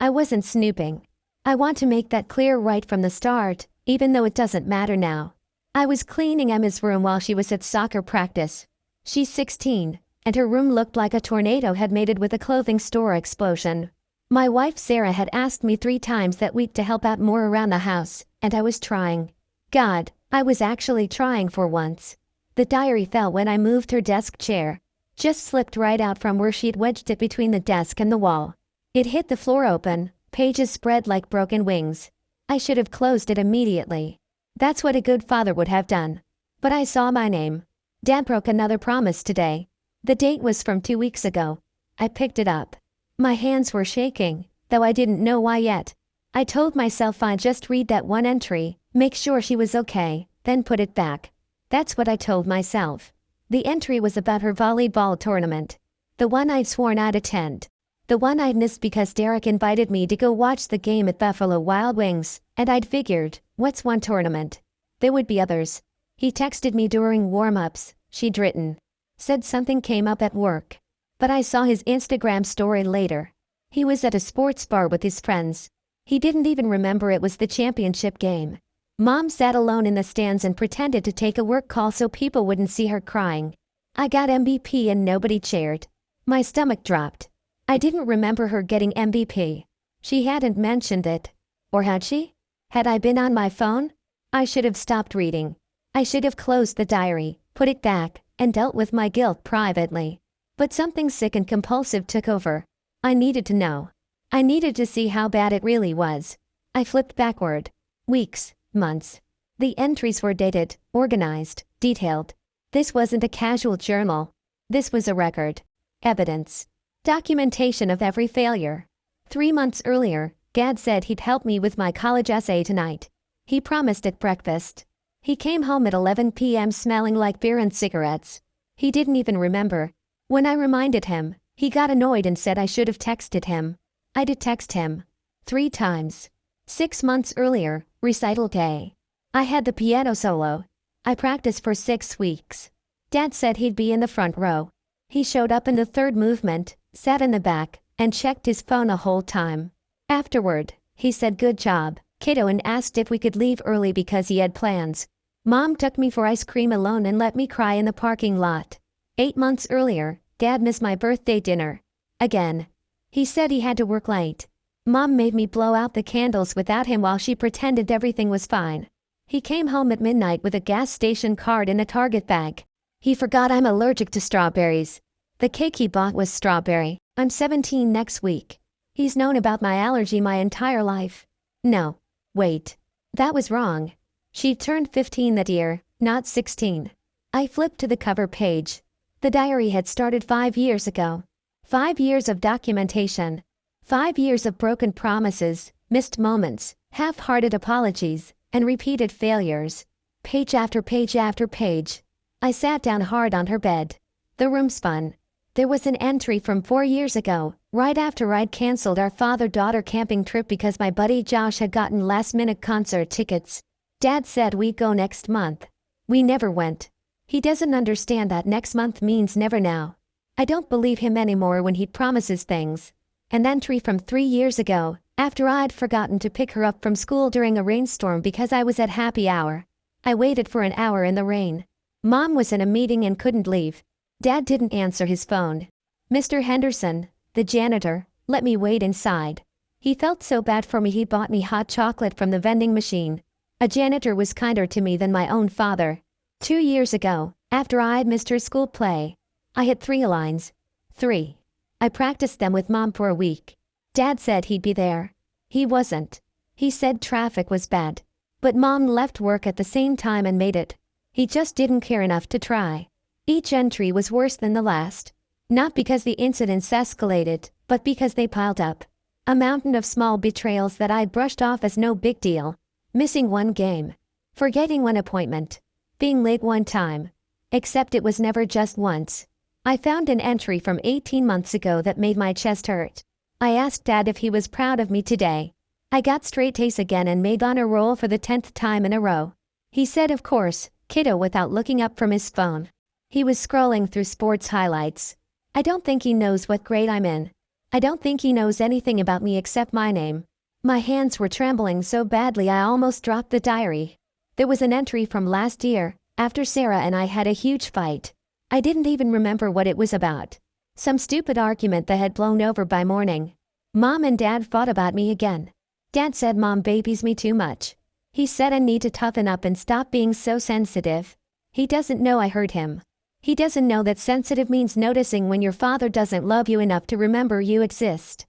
I wasn't snooping. I want to make that clear right from the start, even though it doesn't matter now. I was cleaning Emma's room while she was at soccer practice. She's 16, and her room looked like a tornado had made it with a clothing store explosion. My wife Sarah had asked me 3 times that week to help out more around the house, and I was trying. God, I was actually trying for once. The diary fell when I moved her desk chair. Just slipped right out from where she'd wedged it between the desk and the wall. It hit the floor open, pages spread like broken wings. I should have closed it immediately. That's what a good father would have done. But I saw my name. Dad broke another promise today. The date was from 2 weeks ago. I picked it up. My hands were shaking, though I didn't know why yet. I told myself I'd just read that one entry, make sure she was okay, then put it back. That's what I told myself. The entry was about her volleyball tournament. The one I'd sworn I'd attend. The one I'd missed because Derek invited me to go watch the game at Buffalo Wild Wings, and I'd figured, what's one tournament? There would be others. He texted me during warm-ups, she'd written. Said something came up at work. But I saw his Instagram story later. He was at a sports bar with his friends. He didn't even remember it was the championship game. Mom sat alone in the stands and pretended to take a work call so people wouldn't see her crying. I got MVP and nobody cheered. My stomach dropped. I didn't remember her getting MVP. She hadn't mentioned it. Or had she? Had I been on my phone? I should have stopped reading. I should have closed the diary, put it back, and dealt with my guilt privately. But something sick and compulsive took over. I needed to know. I needed to see how bad it really was. I flipped backward. Weeks, months. The entries were dated, organized, detailed. This wasn't a casual journal. This was a record. Evidence. Documentation of every failure. 3 months earlier, Dad said he'd help me with my college essay tonight. He promised at breakfast. He came home at 11 p.m. smelling like beer and cigarettes. He didn't even remember. When I reminded him, he got annoyed and said I should have texted him. I did text him. 3 times. 6 months earlier, recital day. I had the piano solo. I practiced for 6 weeks. Dad said he'd be in the front row. He showed up in the 3rd movement, sat in the back, and checked his phone the whole time. Afterward, he said good job, kiddo, and asked if we could leave early because he had plans. Mom took me for ice cream alone and let me cry in the parking lot. 8 months earlier, Dad missed my birthday dinner. Again. He said he had to work late. Mom made me blow out the candles without him while she pretended everything was fine. He came home at midnight with a gas station card and a Target bag. He forgot I'm allergic to strawberries. The cake he bought was strawberry. I'm 17 next week. He's known about my allergy my entire life. No. Wait. That was wrong. She turned 15 that year, not 16. I flipped to the cover page. The diary had started 5 years ago. 5 years of documentation. 5 years of broken promises, missed moments, half-hearted apologies, and repeated failures. Page after page after page. I sat down hard on her bed. The room spun. There was an entry from 4 years ago, right after I'd canceled our father-daughter camping trip because my buddy Josh had gotten last-minute concert tickets. Dad said we'd go next month. We never went. He doesn't understand that next month means never now. I don't believe him anymore when he promises things. An entry from 3 years ago, after I'd forgotten to pick her up from school during a rainstorm because I was at happy hour. I waited for an hour in the rain. Mom was in a meeting and couldn't leave. Dad didn't answer his phone. Mr. Henderson, the janitor, let me wait inside. He felt so bad for me he bought me hot chocolate from the vending machine. A janitor was kinder to me than my own father. 2 years ago, after I'd missed her school play, I had 3 lines. 3. I practiced them with Mom for a week. Dad said he'd be there. He wasn't. He said traffic was bad. But Mom left work at the same time and made it. He just didn't care enough to try. Each entry was worse than the last. Not because the incidents escalated, but because they piled up. A mountain of small betrayals that I'd brushed off as no big deal. Missing one game. Forgetting one appointment. Being late one time. Except it was never just once. I found an entry from 18 months ago that made my chest hurt. I asked Dad if he was proud of me today. I got straight A's again and made on a roll for the 10th time in a row. He said of course, kiddo, without looking up from his phone. He was scrolling through sports highlights. I don't think he knows what grade I'm in. I don't think he knows anything about me except my name. My hands were trembling so badly I almost dropped the diary. There was an entry from last year, after Sarah and I had a huge fight. I didn't even remember what it was about. Some stupid argument that had blown over by morning. Mom and Dad fought about me again. Dad said Mom babies me too much. He said I need to toughen up and stop being so sensitive. He doesn't know I hurt him. He doesn't know that sensitive means noticing when your father doesn't love you enough to remember you exist.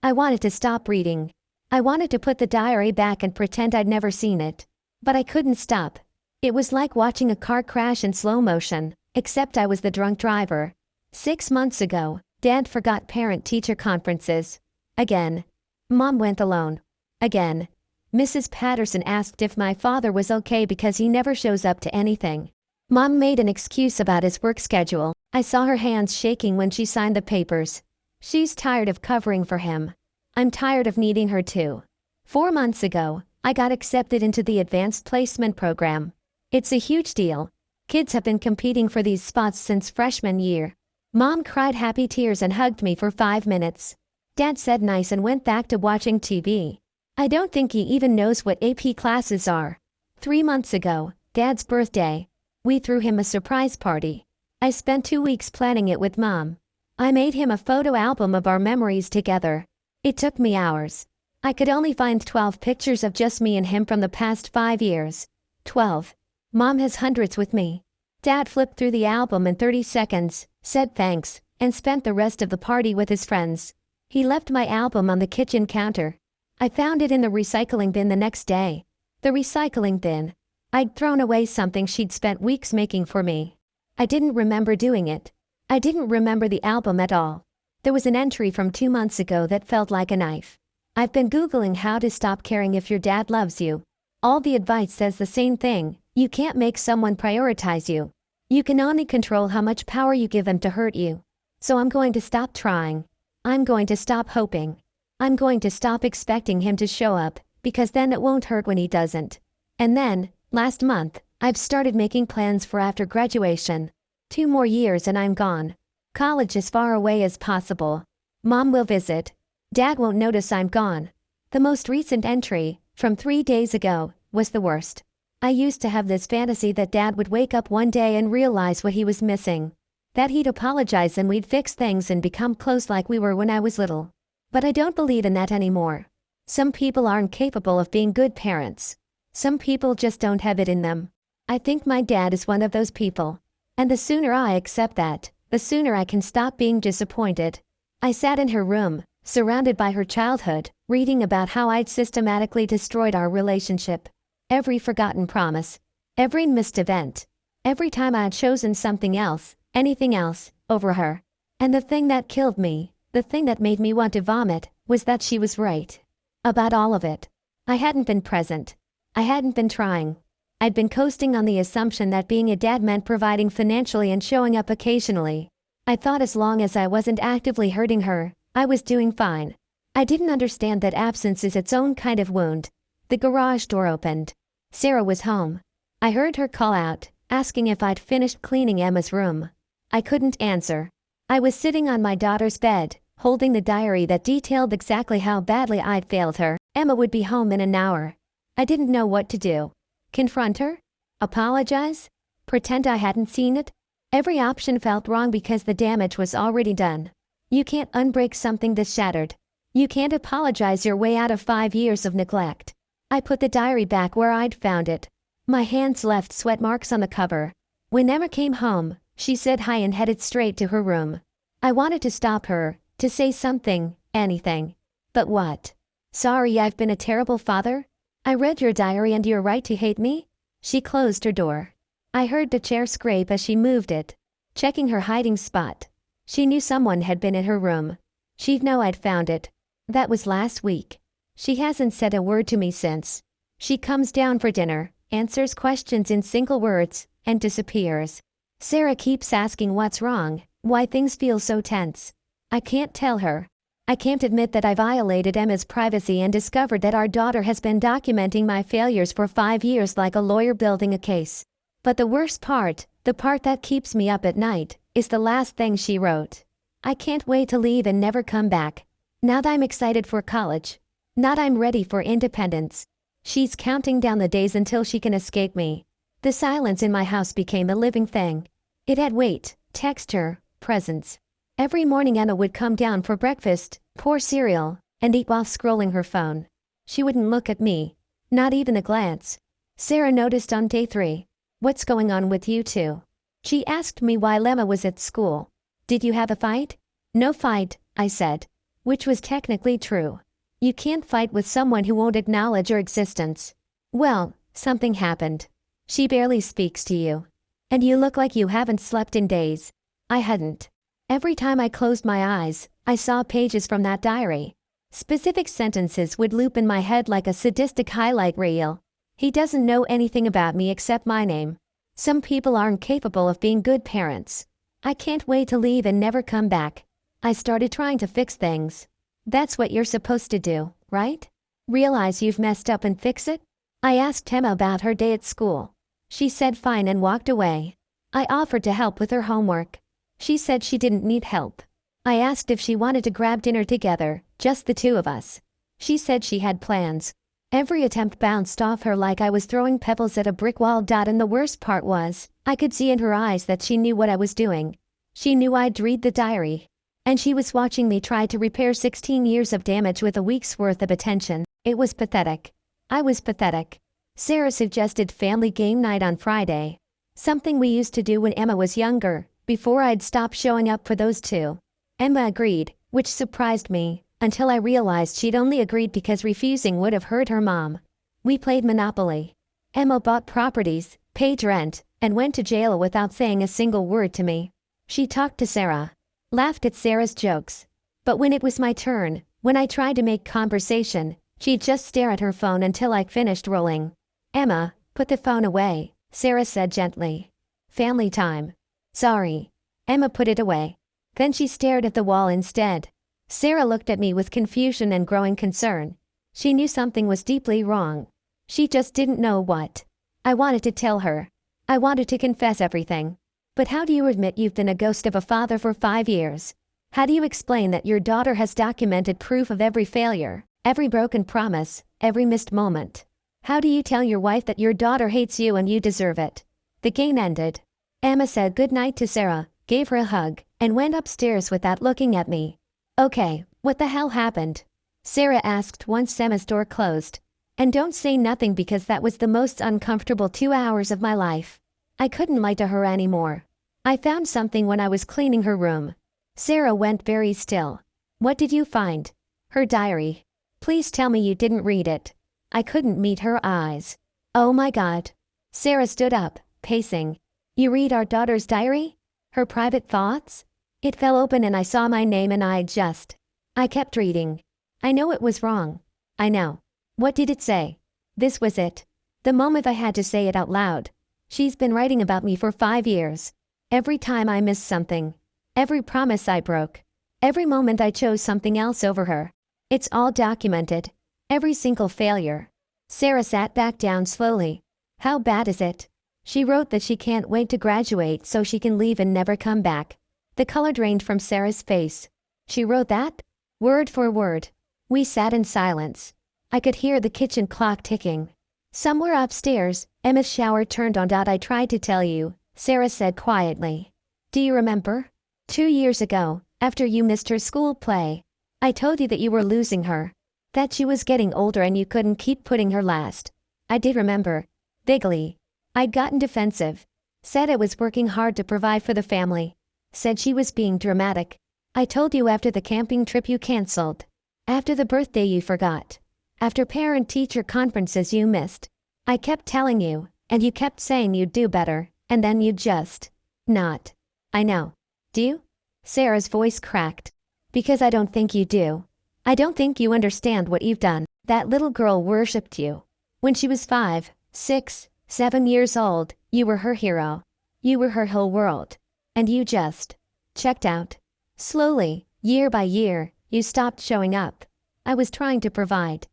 I wanted to stop reading. I wanted to put the diary back and pretend I'd never seen it. But I couldn't stop. It was like watching a car crash in slow motion, except I was the drunk driver. 6 months ago, Dad forgot parent-teacher conferences. Again. Mom went alone. Again. Mrs. Patterson asked if my father was okay because he never shows up to anything. Mom made an excuse about his work schedule. I saw her hands shaking when she signed the papers. She's tired of covering for him. I'm tired of needing her too. 4 months ago, I got accepted into the advanced placement program. It's a huge deal. Kids have been competing for these spots since freshman year. Mom cried happy tears and hugged me for 5 minutes. Dad said nice and went back to watching TV. I don't think he even knows what AP classes are. 3 months ago, Dad's birthday. We threw him a surprise party. I spent 2 weeks planning it with Mom. I made him a photo album of our memories together. It took me hours. I could only find 12 pictures of just me and him from the past 5 years. 12. Mom has hundreds with me. Dad flipped through the album in 30 seconds, said thanks, and spent the rest of the party with his friends. He left my album on the kitchen counter. I found it in the recycling bin the next day. The recycling bin. I'd thrown away something she'd spent weeks making for me. I didn't remember doing it. I didn't remember the album at all. There was an entry from 2 months ago that felt like a knife. I've been Googling how to stop caring if your dad loves you. All the advice says the same thing. You can't make someone prioritize you. You can only control how much power you give them to hurt you. So I'm going to stop trying. I'm going to stop hoping. I'm going to stop expecting him to show up, because then it won't hurt when he doesn't. And then, last month, I've started making plans for after graduation. 2 more years and I'm gone. College as far away as possible. Mom will visit. Dad won't notice I'm gone. The most recent entry, from 3 days ago, was the worst. I used to have this fantasy that Dad would wake up one day and realize what he was missing. That he'd apologize and we'd fix things and become close like we were when I was little. But I don't believe in that anymore. Some people aren't capable of being good parents. Some people just don't have it in them. I think my dad is one of those people. And the sooner I accept that, the sooner I can stop being disappointed. I sat in her room, surrounded by her childhood, reading about how I'd systematically destroyed our relationship. Every forgotten promise. Every missed event. Every time I'd chosen something else, anything else, over her. And the thing that killed me, the thing that made me want to vomit, was that she was right. About all of it. I hadn't been present. I hadn't been trying. I'd been coasting on the assumption that being a dad meant providing financially and showing up occasionally. I thought as long as I wasn't actively hurting her, I was doing fine. I didn't understand that absence is its own kind of wound. The garage door opened. Sarah was home. I heard her call out, asking if I'd finished cleaning Emma's room. I couldn't answer. I was sitting on my daughter's bed, holding the diary that detailed exactly how badly I'd failed her. Emma would be home in an hour. I didn't know what to do. Confront her? Apologize? Pretend I hadn't seen it? Every option felt wrong because the damage was already done. You can't unbreak something this shattered. You can't apologize your way out of 5 years of neglect. I put the diary back where I'd found it. My hands left sweat marks on the cover. When Emma came home, she said hi and headed straight to her room. I wanted to stop her, to say something, anything. But what? Sorry, I've been a terrible father? I read your diary and you're right to hate me? She closed her door. I heard the chair scrape as she moved it, checking her hiding spot. She knew someone had been in her room. She'd know I'd found it. That was last week. She hasn't said a word to me since. She comes down for dinner, answers questions in single words, and disappears. Sarah keeps asking what's wrong, why things feel so tense. I can't tell her. I can't admit that I violated Emma's privacy and discovered that our daughter has been documenting my failures for 5 years like a lawyer building a case. But the worst part, the part that keeps me up at night, is the last thing she wrote. I can't wait to leave and never come back. Not I'm excited for college. Not I'm ready for independence. She's counting down the days until she can escape me. The silence in my house became a living thing. It had weight, texture, presence. Every morning Emma would come down for breakfast, pour cereal, and eat while scrolling her phone. She wouldn't look at me. Not even a glance. Sarah noticed on day 3. What's going on with you two? She asked me while Emma was at school. Did you have a fight? No fight, I said. Which was technically true. You can't fight with someone who won't acknowledge your existence. Well, something happened. She barely speaks to you. And you look like you haven't slept in days. I hadn't. Every time I closed my eyes, I saw pages from that diary. Specific sentences would loop in my head like a sadistic highlight reel. He doesn't know anything about me except my name. Some people aren't capable of being good parents. I can't wait to leave and never come back. I started trying to fix things. That's what you're supposed to do, right? Realize you've messed up and fix it? I asked Emma about her day at school. She said fine and walked away. I offered to help with her homework. She said she didn't need help. I asked if she wanted to grab dinner together, just the two of us. She said she had plans. Every attempt bounced off her like I was throwing pebbles at a brick wall. And the worst part was, I could see in her eyes that she knew what I was doing. She knew I'd read the diary. And she was watching me try to repair 16 years of damage with a week's worth of attention. It was pathetic. I was pathetic. Sarah suggested family game night on Friday. Something we used to do when Emma was younger, before I'd stopped showing up for those two. Emma agreed, which surprised me, until I realized she'd only agreed because refusing would have hurt her mom. We played Monopoly. Emma bought properties, paid rent, and went to jail without saying a single word to me. She talked to Sarah, laughed at Sarah's jokes. But when it was my turn, when I tried to make conversation, she'd just stare at her phone until I finished rolling. Emma, put the phone away, Sarah said gently. Family time. Sorry. Emma put it away. Then she stared at the wall instead. Sarah looked at me with confusion and growing concern. She knew something was deeply wrong. She just didn't know what. I wanted to tell her. I wanted to confess everything. But how do you admit you've been a ghost of a father for 5 years? How do you explain that your daughter has documented proof of every failure, every broken promise, every missed moment? How do you tell your wife that your daughter hates you and you deserve it? The game ended. Emma said goodnight to Sarah, gave her a hug, and went upstairs without looking at me. Okay, what the hell happened? Sarah asked once Emma's door closed. And don't say nothing because that was the most uncomfortable 2 hours of my life. I couldn't lie to her anymore. I found something when I was cleaning her room. Sarah went very still. What did you find? Her diary. Please tell me you didn't read it. I couldn't meet her eyes. Oh my God. Sarah stood up, pacing. You read our daughter's diary? Her private thoughts? It fell open and I saw my name and I kept reading. I know it was wrong. I know. What did it say? This was it. The moment I had to say it out loud. She's been writing about me for 5 years. Every time I missed something. Every promise I broke. Every moment I chose something else over her. It's all documented. Every single failure. Sarah sat back down slowly. How bad is it? She wrote that she can't wait to graduate so she can leave and never come back. The color drained from Sarah's face. She wrote that? Word for word. We sat in silence. I could hear the kitchen clock ticking. Somewhere upstairs, Emma's shower turned on. I tried to tell you, Sarah said quietly. Do you remember? 2 years ago, after you missed her school play. I told you that you were losing her. That she was getting older and you couldn't keep putting her last. I did remember. Vaguely. I'd gotten defensive. Said I was working hard to provide for the family. Said she was being dramatic. I told you after the camping trip you canceled. After the birthday you forgot. After parent-teacher conferences you missed. I kept telling you, and you kept saying you'd do better, and then you'd just not. I know. Do you? Sarah's voice cracked. Because I don't think you do. I don't think you understand what you've done. That little girl worshipped you. When she was 5, 6, 7 years old, you were her hero. You were her whole world. And you just checked out. Slowly, year by year, you stopped showing up. I was trying to provide.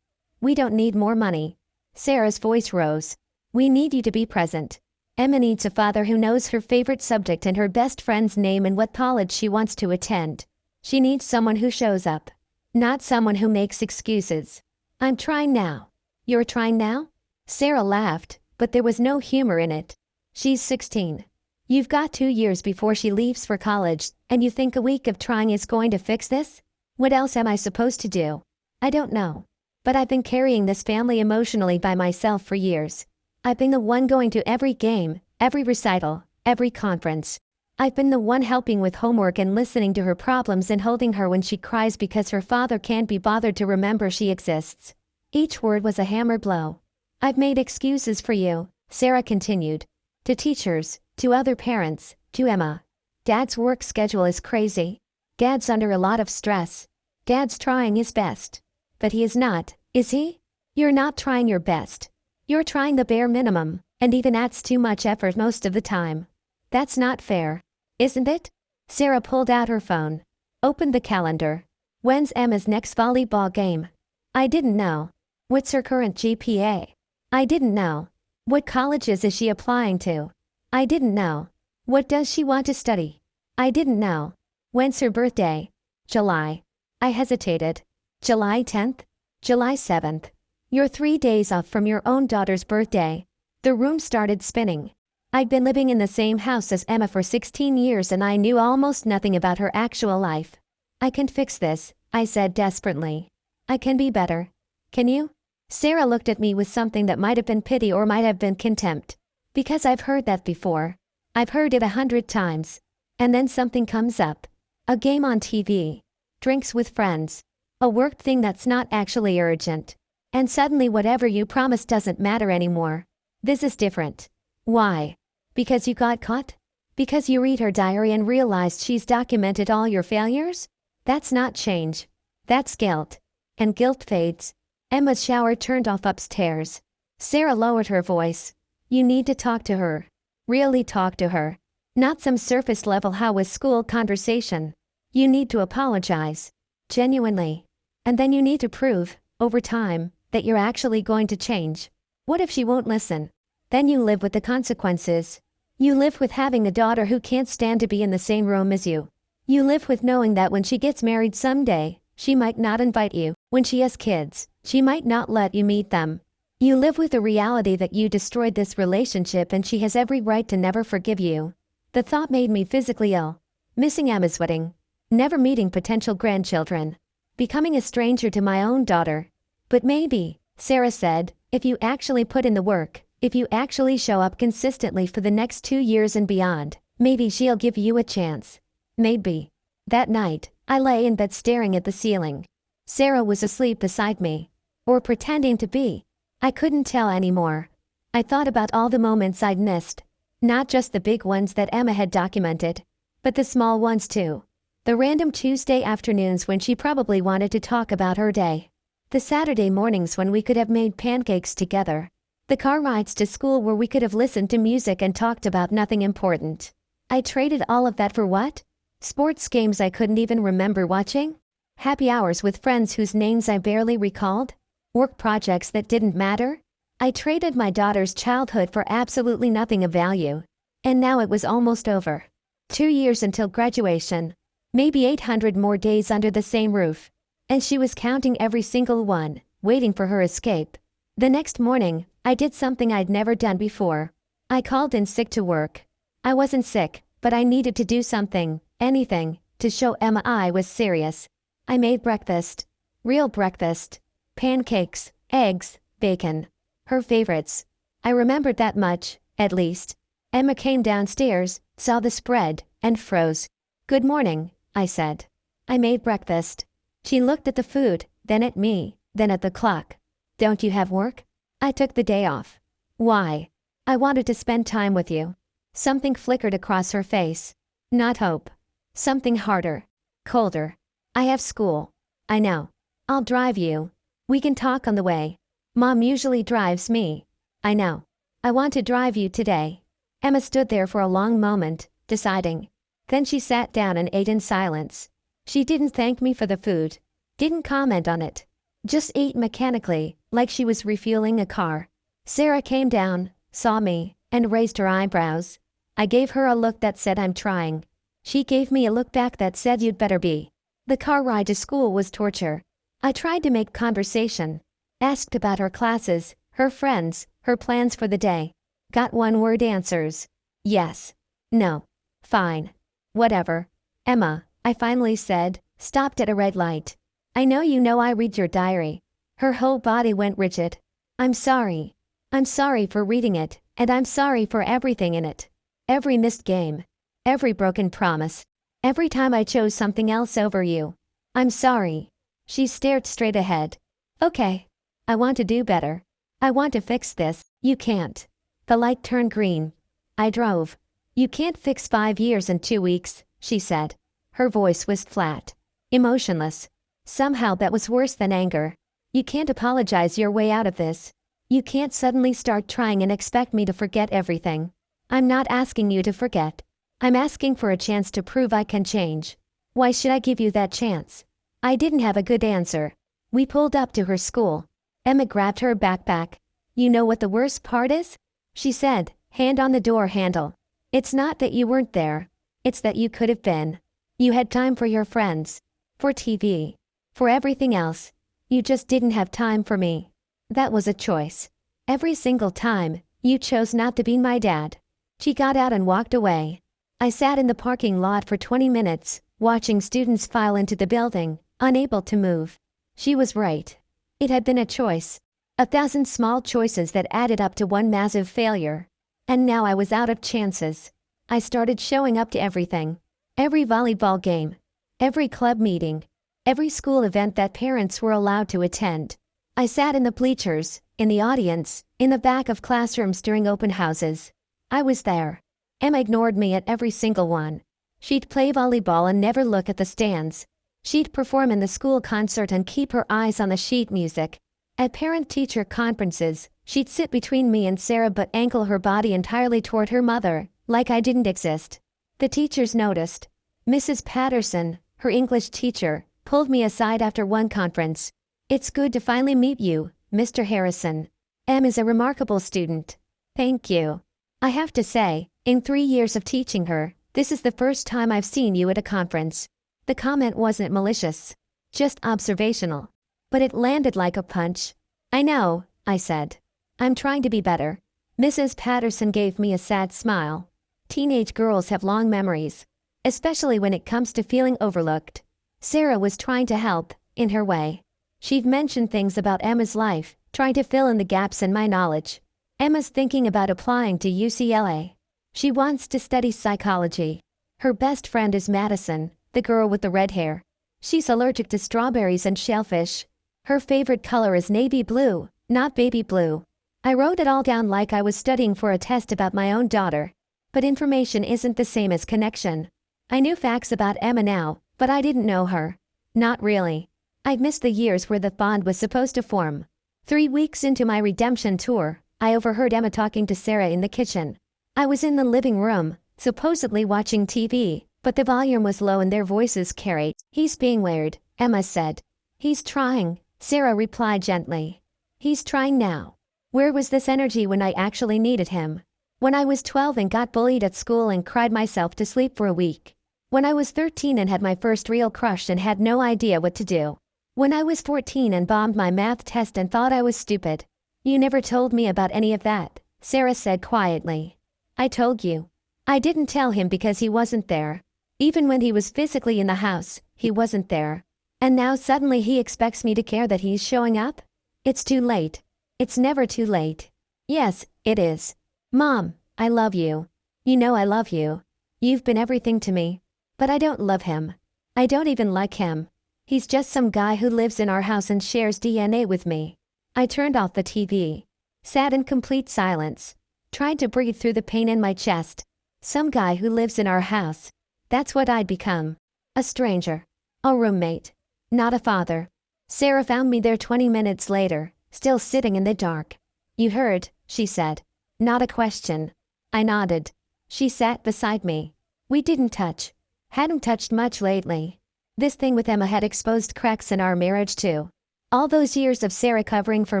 We don't need more money. Sarah's voice rose. We need you to be present. Emma needs a father who knows her favorite subject and her best friend's name and what college she wants to attend. She needs someone who shows up. Not someone who makes excuses. I'm trying now. You're trying now? Sarah laughed, but there was no humor in it. She's 16. You've got 2 years before she leaves for college, and you think a week of trying is going to fix this? What else am I supposed to do? I don't know. But I've been carrying this family emotionally by myself for years. I've been the one going to every game, every recital, every conference. I've been the one helping with homework and listening to her problems and holding her when she cries because her father can't be bothered to remember she exists. Each word was a hammer blow. I've made excuses for you, Sarah continued. To teachers, to other parents, to Emma. Dad's work schedule is crazy. Dad's under a lot of stress. Dad's trying his best. But he is not, is he? You're not trying your best. You're trying the bare minimum, and even that's too much effort most of the time. That's not fair, isn't it? Sarah pulled out her phone. Opened the calendar. When's Emma's next volleyball game? I didn't know. What's her current GPA? I didn't know. What colleges is she applying to? I didn't know. What does she want to study? I didn't know. When's her birthday? July. I hesitated. July 10th? July 7th. You're 3 days off from your own daughter's birthday. The room started spinning. I'd been living in the same house as Emma for 16 years and I knew almost nothing about her actual life. I can fix this, I said desperately. I can be better. Can you? Sarah looked at me with something that might have been pity or might have been contempt. Because I've heard that before. I've heard it 100 times. And then something comes up. A game on TV. Drinks with friends. A work thing that's not actually urgent. And suddenly whatever you promised doesn't matter anymore. This is different. Why? Because you got caught? Because you read her diary and realized she's documented all your failures? That's not change. That's guilt. And guilt fades. Emma's shower turned off upstairs. Sarah lowered her voice. You need to talk to her. Really talk to her. Not some surface level how was school conversation. You need to apologize. Genuinely. And then you need to prove, over time, that you're actually going to change. What if she won't listen? Then you live with the consequences. You live with having a daughter who can't stand to be in the same room as you. You live with knowing that when she gets married someday, she might not invite you. When she has kids, she might not let you meet them. You live with the reality that you destroyed this relationship and she has every right to never forgive you. The thought made me physically ill. Missing Emma's wedding. Never meeting potential grandchildren. Becoming a stranger to my own daughter. But maybe, Sarah said, if you actually put in the work, if you actually show up consistently for the next 2 years and beyond, maybe she'll give you a chance. Maybe. That night, I lay in bed staring at the ceiling. Sarah was asleep beside me. Or pretending to be. I couldn't tell anymore. I thought about all the moments I'd missed. Not just the big ones that Emma had documented, but the small ones too. The random Tuesday afternoons when she probably wanted to talk about her day. The Saturday mornings when we could have made pancakes together. The car rides to school where we could have listened to music and talked about nothing important. I traded all of that for what? Sports games I couldn't even remember watching? Happy hours with friends whose names I barely recalled? Work projects that didn't matter? I traded my daughter's childhood for absolutely nothing of value. And now it was almost over. 2 years until graduation. Maybe 800 more days under the same roof. And she was counting every single one, waiting for her escape. The next morning, I did something I'd never done before. I called in sick to work. I wasn't sick, but I needed to do something, anything, to show Emma I was serious. I made breakfast. Real breakfast. Pancakes, eggs, bacon. Her favorites. I remembered that much, at least. Emma came downstairs, saw the spread, and froze. Good morning, I said. I made breakfast. She looked at the food, then at me, then at the clock. Don't you have work? I took the day off. Why? I wanted to spend time with you. Something flickered across her face. Not hope. Something harder. Colder. I have school. I know. I'll drive you. We can talk on the way. Mom usually drives me. I know. I want to drive you today. Emma stood there for a long moment, deciding. Then she sat down and ate in silence. She didn't thank me for the food. Didn't comment on it. Just ate mechanically, like she was refueling a car. Sarah came down, saw me, and raised her eyebrows. I gave her a look that said I'm trying. She gave me a look back that said you'd better be. The car ride to school was torture. I tried to make conversation. Asked about her classes, her friends, her plans for the day. Got one-word answers. Yes. No. Fine. Whatever. Emma, I finally said, stopped at a red light. I know I read your diary. Her whole body went rigid. I'm sorry. I'm sorry for reading it, and I'm sorry for everything in it. Every missed game. Every broken promise. Every time I chose something else over you. I'm sorry. She stared straight ahead. Okay. I want to do better. I want to fix this. You can't. The light turned green. I drove. You can't fix 5 years in 2 weeks, she said. Her voice was flat. Emotionless. Somehow that was worse than anger. You can't apologize your way out of this. You can't suddenly start trying and expect me to forget everything. I'm not asking you to forget. I'm asking for a chance to prove I can change. Why should I give you that chance? I didn't have a good answer. We pulled up to her school. Emma grabbed her backpack. You know what the worst part is? She said, hand on the door handle. It's not that you weren't there. It's that you could have been. You had time for your friends. For TV. For everything else. You just didn't have time for me. That was a choice. Every single time, you chose not to be my dad. She got out and walked away. I sat in the parking lot for 20 minutes, watching students file into the building, unable to move. She was right. It had been a choice. 1,000 small choices that added up to one massive failure. And now I was out of chances. I started showing up to everything. Every volleyball game. Every club meeting. Every school event that parents were allowed to attend. I sat in the bleachers, in the audience, in the back of classrooms during open houses. I was there. Emma ignored me at every single one. She'd play volleyball and never look at the stands. She'd perform in the school concert and keep her eyes on the sheet music. At parent-teacher conferences, she'd sit between me and Sarah but angle her body entirely toward her mother, like I didn't exist. The teachers noticed. Mrs. Patterson, her English teacher, pulled me aside after one conference. It's good to finally meet you, Mr. Harrison. Em is a remarkable student. Thank you. I have to say, in 3 years of teaching her, this is the first time I've seen you at a conference. The comment wasn't malicious. Just observational. But it landed like a punch. I know, I said. I'm trying to be better. Mrs. Patterson gave me a sad smile. Teenage girls have long memories. Especially when it comes to feeling overlooked. Sarah was trying to help, in her way. She'd mentioned things about Emma's life, trying to fill in the gaps in my knowledge. Emma's thinking about applying to UCLA. She wants to study psychology. Her best friend is Madison, the girl with the red hair. She's allergic to strawberries and shellfish. Her favorite color is navy blue, not baby blue. I wrote it all down like I was studying for a test about my own daughter. But information isn't the same as connection. I knew facts about Emma now, but I didn't know her. Not really. I'd missed the years where the bond was supposed to form. 3 weeks into my redemption tour, I overheard Emma talking to Sarah in the kitchen. I was in the living room, supposedly watching TV, but the volume was low and their voices carried. He's being weird, Emma said. He's trying, Sarah replied gently. He's trying now. Where was this energy when I actually needed him? When I was 12 and got bullied at school and cried myself to sleep for a week. When I was 13 and had my first real crush and had no idea what to do. When I was 14 and bombed my math test and thought I was stupid. You never told me about any of that, Sarah said quietly. I told you. I didn't tell him because he wasn't there. Even when he was physically in the house, he wasn't there. And now suddenly he expects me to care that he's showing up? It's too late. It's never too late. Yes, it is. Mom, I love you. You know I love you. You've been everything to me. But I don't love him. I don't even like him. He's just some guy who lives in our house and shares DNA with me. I turned off the TV. Sat in complete silence. Tried to breathe through the pain in my chest. Some guy who lives in our house. That's what I'd become. A stranger. A roommate. Not a father. Sarah found me there 20 minutes later, still sitting in the dark. You heard, she said. Not a question. I nodded. She sat beside me. We didn't touch. Hadn't touched much lately. This thing with Emma had exposed cracks in our marriage too. All those years of Sarah covering for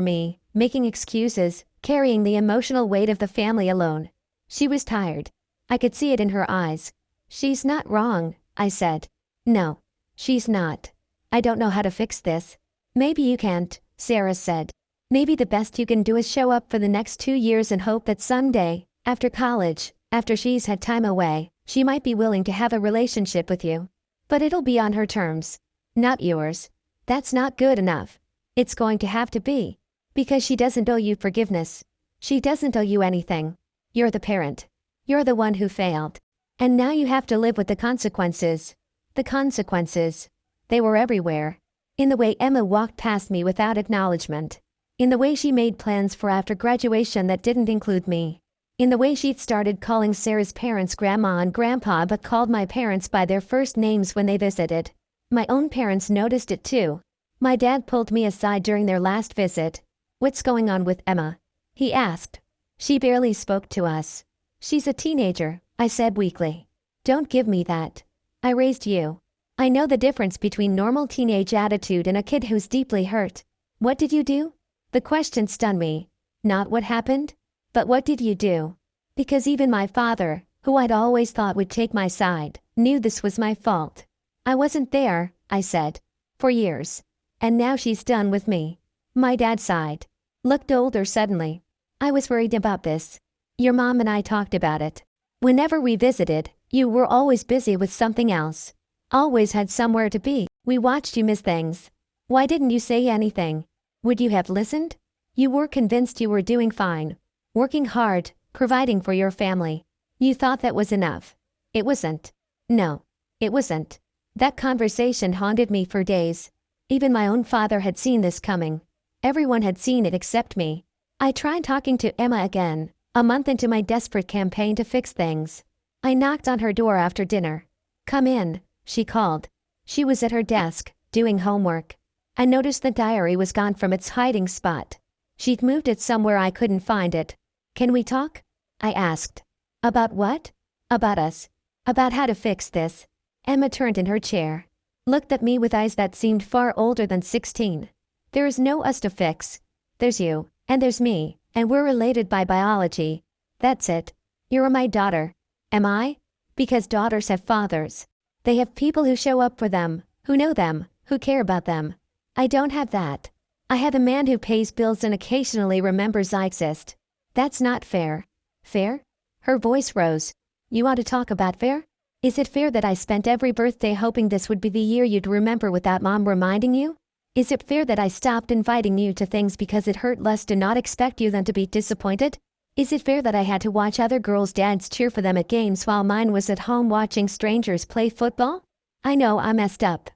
me, making excuses, carrying the emotional weight of the family alone. She was tired. I could see it in her eyes. She's not wrong, I said. No. She's not. I don't know how to fix this. Maybe you can't, Sarah said. Maybe the best you can do is show up for the next 2 years and hope that someday, after college, after she's had time away, she might be willing to have a relationship with you. But it'll be on her terms. Not yours. That's not good enough. It's going to have to be. Because she doesn't owe you forgiveness. She doesn't owe you anything. You're the parent. You're the one who failed. And now you have to live with the consequences. The consequences. They were everywhere. In the way Emma walked past me without acknowledgement. In the way she made plans for after graduation that didn't include me. In the way she'd started calling Sarah's parents Grandma and Grandpa but called my parents by their first names when they visited. My own parents noticed it too. My dad pulled me aside during their last visit. "What's going on with Emma?" he asked. "She barely spoke to us." "She's a teenager," I said weakly. "Don't give me that. I raised you. I know the difference between normal teenage attitude and a kid who's deeply hurt." "What did you do?" The question stunned me. Not what happened, but what did you do? Because even my father, who I'd always thought would take my side, knew this was my fault. "I wasn't there," I said. "For years. And now she's done with me." My dad sighed. Looked older suddenly. "I was worried about this. Your mom and I talked about it. Whenever we visited, you were always busy with something else. Always had somewhere to be. We watched you miss things. Why didn't you say anything? Would you have listened? You were convinced you were doing fine. Working hard, providing for your family. You thought that was enough. It wasn't. No, it wasn't." That conversation haunted me for days. Even my own father had seen this coming. Everyone had seen it except me. I tried talking to Emma again, a month into my desperate campaign to fix things. I knocked on her door after dinner. "Come in," she called. She was at her desk, doing homework. I noticed the diary was gone from its hiding spot. She'd moved it somewhere I couldn't find it. "Can we talk?" I asked. "About what?" "About us. About how to fix this." Emma turned in her chair. Looked at me with eyes that seemed far older than 16. "There is no us to fix. There's you, and there's me, and we're related by biology. That's it. You're my daughter." "Am I?" "Because daughters have fathers. They have people who show up for them, who know them, who care about them. I don't have that. I have a man who pays bills and occasionally remembers I exist. That's not fair." "Fair?" Her voice rose. "You want to talk about fair? Is it fair that I spent every birthday hoping this would be the year you'd remember without Mom reminding you? Is it fair that I stopped inviting you to things because it hurt less to not expect you than to be disappointed? Is it fair that I had to watch other girls' dads cheer for them at games while mine was at home watching strangers play football? I know I messed up."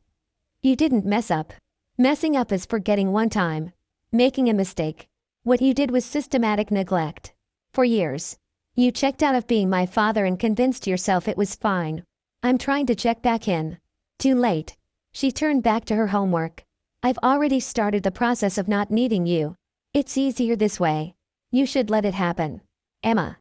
"You didn't mess up. Messing up is forgetting one time. Making a mistake. What you did was systematic neglect. For years. You checked out of being my father and convinced yourself it was fine. I'm trying to check back in." "Too late." She turned back to her homework. "I've already started the process of not needing you. It's easier this way. You should let it happen." "Emma.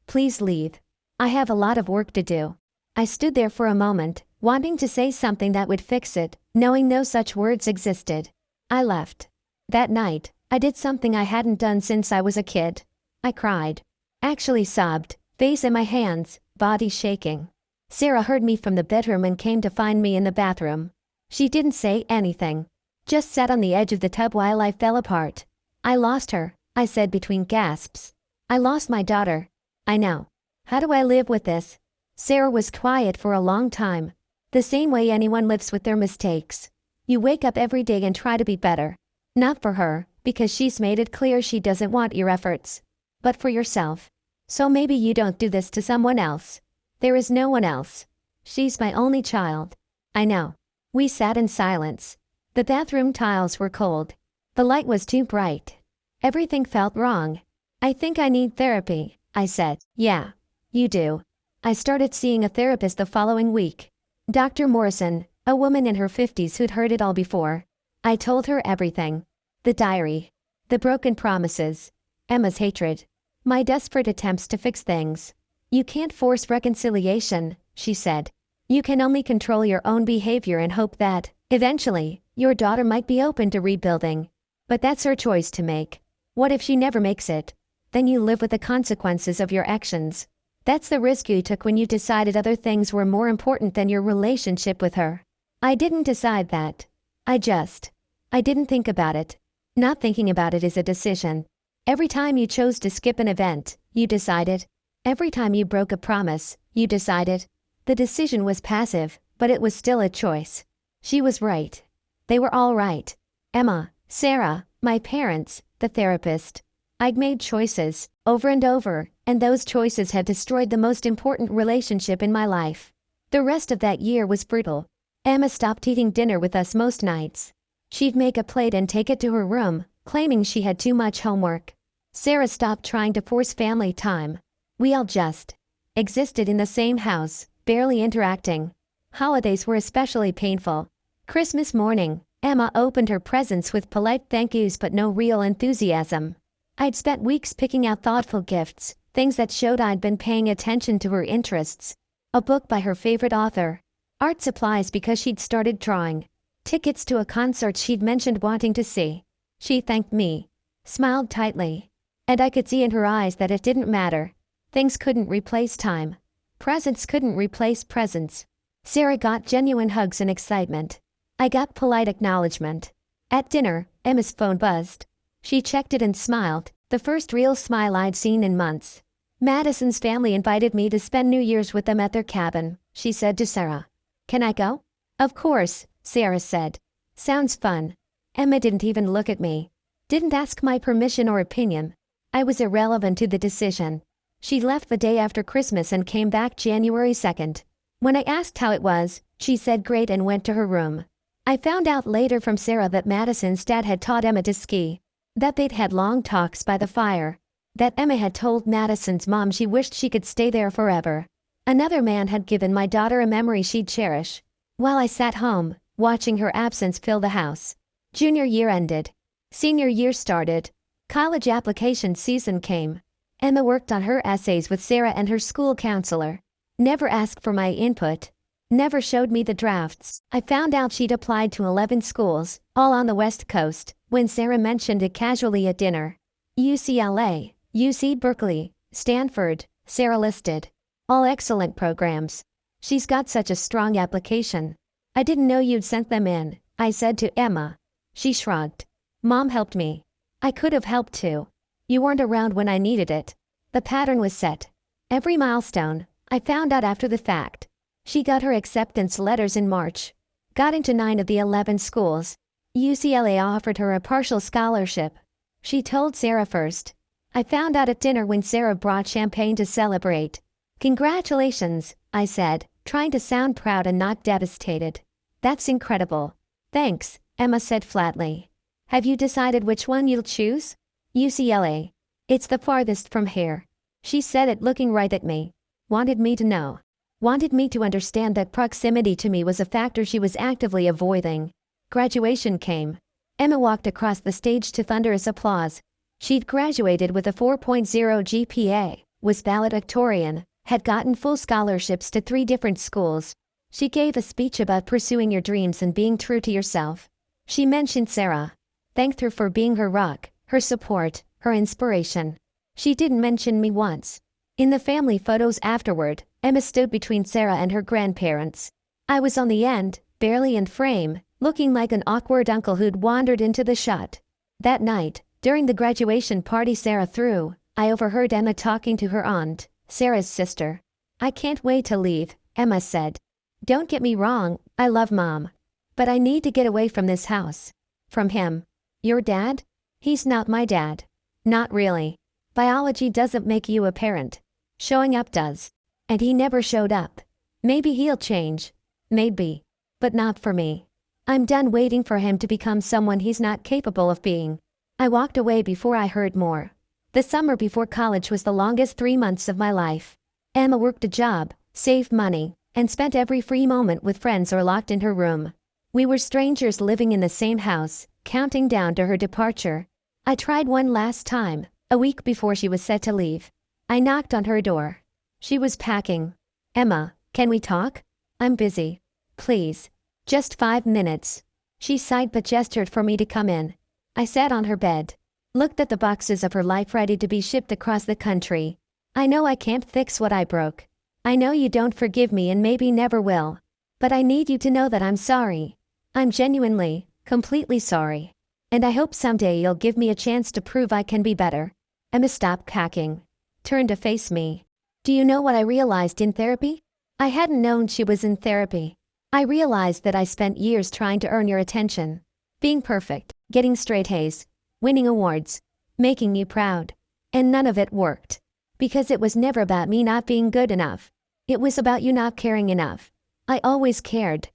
Please leave. I have a lot of work to do." I stood there for a moment, wanting to say something that would fix it, knowing no such words existed. I left. That night, I did something I hadn't done since I was a kid. I cried. Actually sobbed, face in my hands, body shaking. Sarah heard me from the bedroom and came to find me in the bathroom. She didn't say anything. Just sat on the edge of the tub while I fell apart. "I lost her," I said between gasps. "I lost my daughter. I know. How do I live with this?" Sarah was quiet for a long time. The same way anyone lives with their mistakes. You wake up every day and try to be better. Not for her, because she's made it clear she doesn't want your efforts. But for yourself. So maybe you don't do this to someone else. There is no one else. She's my only child. I know. We sat in silence. The bathroom tiles were cold. The light was too bright. Everything felt wrong. "I think I need therapy," I said. "Yeah, you do." I started seeing a therapist the following week. Dr. Morrison, a woman in her 50s who'd heard it all before. I told her everything. The diary. The broken promises. Emma's hatred. My desperate attempts to fix things. "You can't force reconciliation," she said. "You can only control your own behavior and hope that, eventually, your daughter might be open to rebuilding. But that's her choice to make. What if she never makes it? then you live with the consequences of your actions. That's the risk you took when you decided other things were more important than your relationship with her. I didn't decide that. I didn't think about it. Not thinking about it is a decision. Every time you chose to skip an event, you decided. Every time you broke a promise, you decided. The decision was passive, but it was still a choice. She was right. They were all right. Emma, Sarah, my parents, the therapist. I'd made choices, over and over, and those choices had destroyed the most important relationship in my life. The rest of that year was brutal. Emma stopped eating dinner with us most nights. She'd make a plate and take it to her room, claiming she had too much homework. Sarah stopped trying to force family time. We all just existed in the same house, barely interacting. Holidays were especially painful. Christmas morning, Emma opened her presents with polite thank yous but no real enthusiasm. I'd spent weeks picking out thoughtful gifts, things that showed I'd been paying attention to her interests. A book by her favorite author. Art supplies because she'd started drawing. Tickets to a concert she'd mentioned wanting to see. She thanked me, smiled tightly, and I could see in her eyes that it didn't matter. Things couldn't replace time. Presents couldn't replace presents. Sarah got genuine hugs and excitement. I got polite acknowledgement. At dinner, Emma's phone buzzed. She checked it and smiled, the first real smile I'd seen in months. Madison's family invited me to spend New Year's with them at their cabin, she said to Sarah. Can I go? Of course, Sarah said. Sounds fun. Emma didn't even look at me. Didn't ask my permission or opinion. I was irrelevant to the decision. She left the day after Christmas and came back January 2nd. When I asked how it was, she said great and went to her room. I found out later from Sarah that Madison's dad had taught Emma to ski. That they'd had long talks by the fire. That Emma had told Madison's mom she wished she could stay there forever. Another man had given my daughter a memory she'd cherish. While I sat home, watching her absence fill the house. Junior year ended. Senior year started. College application season came. Emma worked on her essays with Sarah and her school counselor. Never asked for my input. Never showed me the drafts. I found out she'd applied to 11 schools, all on the West Coast, when Sarah mentioned it casually at dinner. UCLA, UC Berkeley, Stanford, Sarah listed. All excellent programs. She's got such a strong application. I didn't know you'd sent them in, I said to Emma. She shrugged. Mom helped me. I could have helped too. You weren't around when I needed it. The pattern was set. Every milestone, I found out after the fact. She got her acceptance letters in March. Got into 9 of the 11 schools. UCLA offered her a partial scholarship. She told Sarah first. I found out at dinner when Sarah brought champagne to celebrate. Congratulations, I said, trying to sound proud and not devastated. That's incredible. Thanks, Emma said flatly. Have you decided which one you'll choose? UCLA. It's the farthest from here. She said it looking right at me. Wanted me to know. Wanted me to understand that proximity to me was a factor she was actively avoiding. Graduation came. Emma walked across the stage to thunderous applause. She'd graduated with a 4.0 GPA, was valedictorian, had gotten full scholarships to 3 different schools. She gave a speech about pursuing your dreams and being true to yourself. She mentioned Sarah. Thanked her for being her rock, her support, her inspiration. She didn't mention me once. In the family photos afterward, Emma stood between Sarah and her grandparents. I was on the end, barely in frame, looking like an awkward uncle who'd wandered into the shot. That night, during the graduation party Sarah threw, I overheard Emma talking to her aunt, Sarah's sister. I can't wait to leave, Emma said. Don't get me wrong, I love Mom. But I need to get away from this house. From him. Your dad? He's not my dad. Not really. Biology doesn't make you a parent. Showing up does. And he never showed up. Maybe he'll change. Maybe. But not for me. I'm done waiting for him to become someone he's not capable of being. I walked away before I heard more. The summer before college was the longest 3 months of my life. Emma worked a job, saved money, and spent every free moment with friends or locked in her room. We were strangers living in the same house, counting down to her departure. I tried one last time, a week before she was set to leave. I knocked on her door. She was packing. Emma, can we talk? I'm busy. Please. Just 5 minutes. She sighed but gestured for me to come in. I sat on her bed. looked at the boxes of her life ready to be shipped across the country. I know I can't fix what I broke. I know you don't forgive me and maybe never will. But I need you to know that I'm sorry. I'm genuinely, completely sorry. And I hope someday you'll give me a chance to prove I can be better. Emma stopped packing. Turned to face me. Do you know what I realized in therapy? I hadn't known she was in therapy. I realized that I spent years trying to earn your attention. Being perfect, getting straight A's, winning awards, making you proud. And none of it worked. Because it was never about me not being good enough. It was about you not caring enough. I always cared.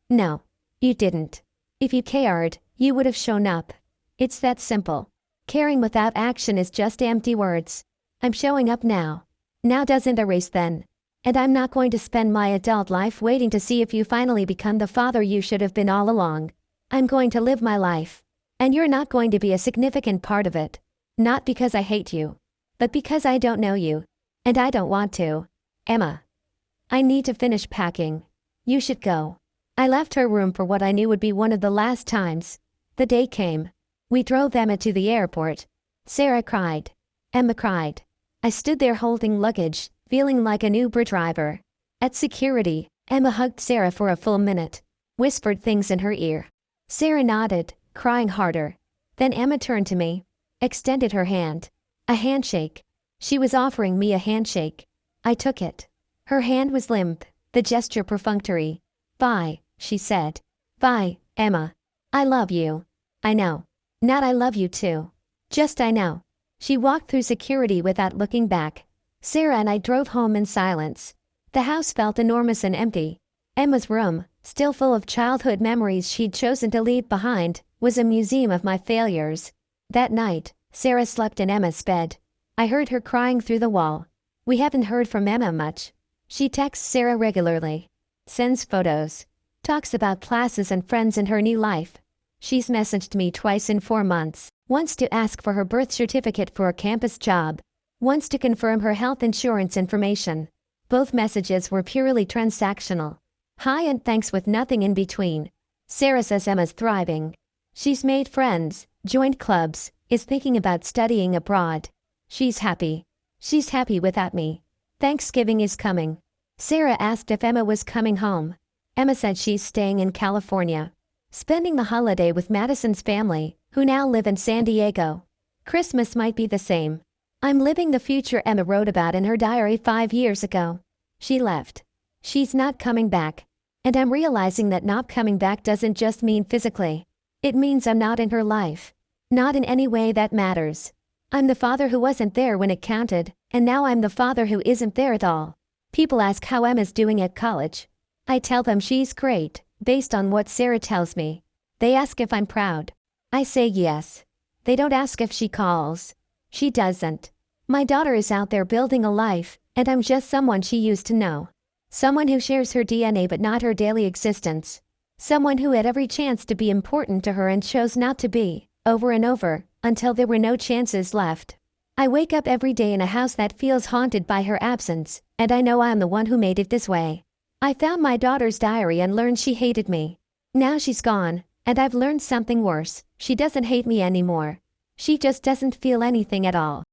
No, you didn't. If you cared, you would have shown up. It's that simple. Caring without action is just empty words. I'm showing up now. Now doesn't erase then. And I'm not going to spend my adult life waiting to see if you finally become the father you should have been all along. I'm going to live my life. And you're not going to be a significant part of it. Not because I hate you. But because I don't know you. And I don't want to. Emma. I need to finish packing. You should go. I left her room for what I knew would be one of the last times. The day came. We drove Emma to the airport. Sarah cried. Emma cried. I stood there holding luggage, feeling like an Uber driver. At security, Emma hugged Sarah for a full minute. Whispered things in her ear. Sarah nodded, crying harder. Then Emma turned to me. Extended her hand. A handshake. She was offering me a handshake. I took it. Her hand was limp, the gesture perfunctory. Bye, she said. Bye, Emma. I love you. I know. Not I love you too. Just I know. She walked through security without looking back. Sarah and I drove home in silence. The house felt enormous and empty. Emma's room, still full of childhood memories she'd chosen to leave behind, was a museum of my failures. That night, Sarah slept in Emma's bed. I heard her crying through the wall. We haven't heard from Emma much. She texts Sarah regularly. Sends photos. Talks about classes and friends in her new life. She's messaged me twice in 4 months. Once to ask for her birth certificate for a campus job. Once to confirm her health insurance information. Both messages were purely transactional. Hi and thanks with nothing in between. Sarah says Emma's thriving. She's made friends, joined clubs, is thinking about studying abroad. She's happy. She's happy without me. Thanksgiving is coming. Sarah asked if Emma was coming home. Emma said she's staying in California. Spending the holiday with Madison's family, who now live in San Diego. Christmas might be the same. I'm living the future Emma wrote about in her diary 5 years ago. She left. She's not coming back. And I'm realizing that not coming back doesn't just mean physically. It means I'm not in her life. Not in any way that matters. I'm the father who wasn't there when it counted, and now I'm the father who isn't there at all. People ask how Emma's doing at college. I tell them she's great, based on what Sarah tells me. They ask if I'm proud. I say yes. They don't ask if she calls. She doesn't. My daughter is out there building a life, and I'm just someone she used to know. Someone who shares her DNA but not her daily existence. Someone who had every chance to be important to her and chose not to be, over and over, until there were no chances left. I wake up every day in a house that feels haunted by her absence, and I know I'm the one who made it this way. I found my daughter's diary and learned she hated me. Now she's gone, and I've learned something worse. She doesn't hate me anymore. She just doesn't feel anything at all.